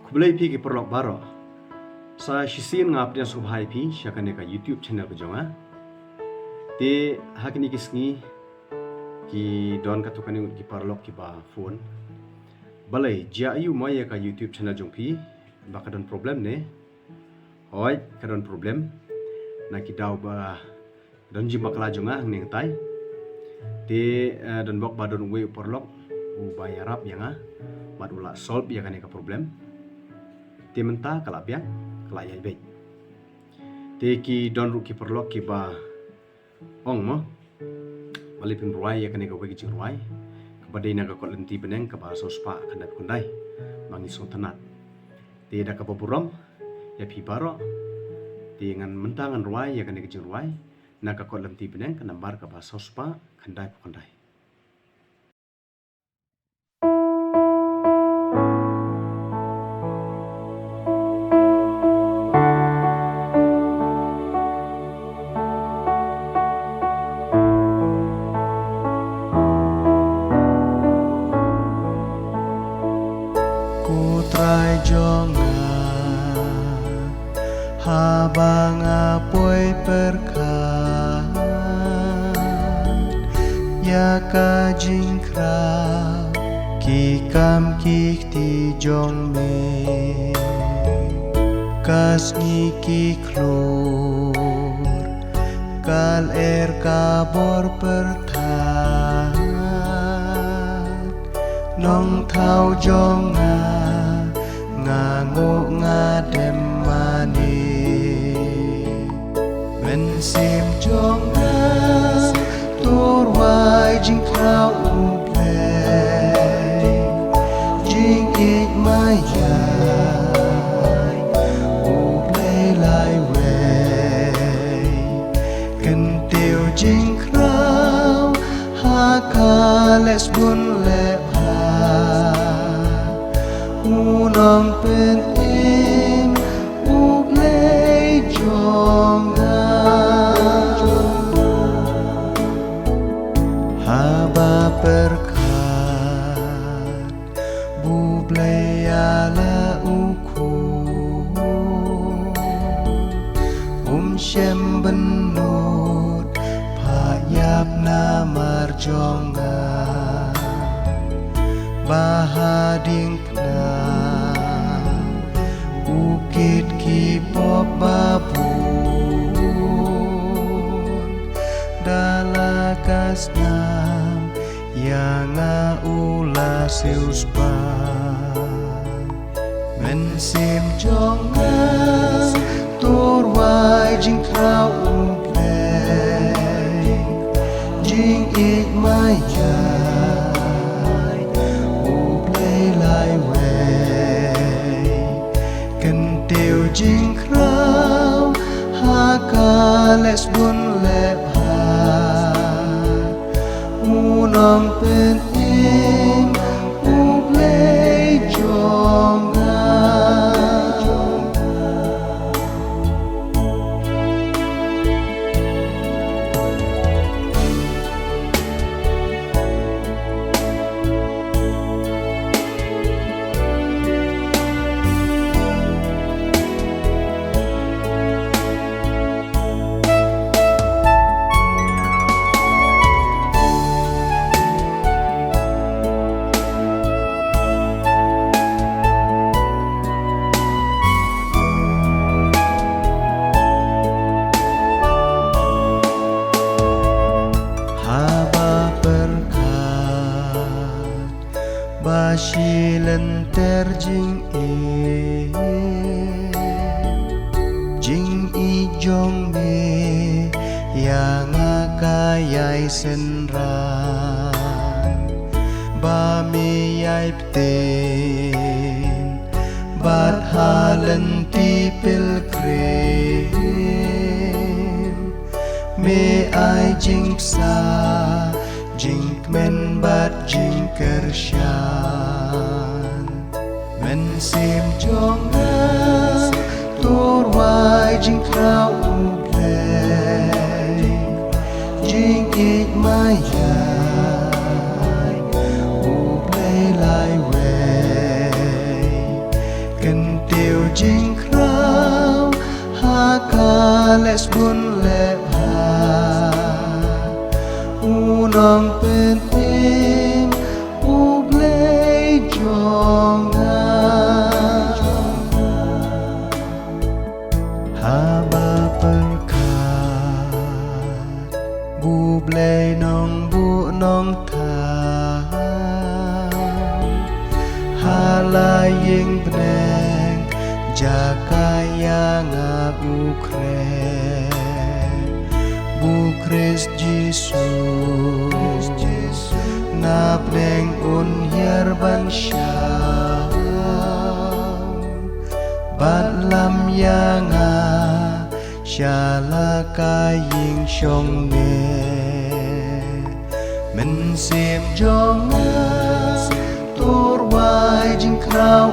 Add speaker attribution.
Speaker 1: Kubelai pi ki perlok baro. Sa shisin ngap dia subhai pi syakane ka YouTube channel ko jonga. Te hakini kisngi ki don ka tukani ki perlok ki ba phone. Balai jia ayu maya ka YouTube channel jong pi baka don problem ne. Hoi ka don problem. Na ki daw ba don ji makla jonga ning tai. Te don bok ba don we perlok u bayarap yanga. Mat ula solve ya ka problem. Te menta kalap ya kalap ya baik. Te ki don ruki perlok ki ba ong mo bali pin ruai ya kaneka wegi jing ruai kabadai naga kot lenti beneng ka ba sospa kandai kundai mangi so tanat. Te da ka buram ya pi baro te ngan mentangan ruai ya kaneka jing ruai naga kot lenti beneng ka nambar ka ba sospa kandai kundai.
Speaker 2: Trai jonga habang apoy perkat ya ka jingkra ki kam ki ti jong me kas ni ki klor kal kabor pertat nong thau jonga nganguk ngadem mani men sim jonga tur wai jing kau uplay jing ik maya uplay lai way kan tiêu jing kau ha ka les bun le unang penting ublay jonga haba perkat bublay ala uku syem benut payap namar jonga bahading na ukit ki pop babun dalakas nam yang ula seuspa mensim jonga tur wai jing krau uplay jing ik maya jing krau ha ka les bun lep ha unang penting ublay jonga Basilen terjing jing i jong me yang akayai senran ba me yai pten bat halen ti pilgrim me ai jing sa jing men bat jing kershan men sim jonga tur wai jing krau uplay jing ik maya uplay lai way kan จริงคราวหากาและสบุญและพาอูน้องเป็นเองอูเบลจองงาหาบาเปิลคาบูเบลน้องบุน้องทาหาลายยิงแปลงจากกายางาอูเครบูคริสเยซูนาแปลงอุนเฮียร์บันชาบัดลำยางาชาลากายยิงชงเงมันเสียมจองงาตัววายจิงคราว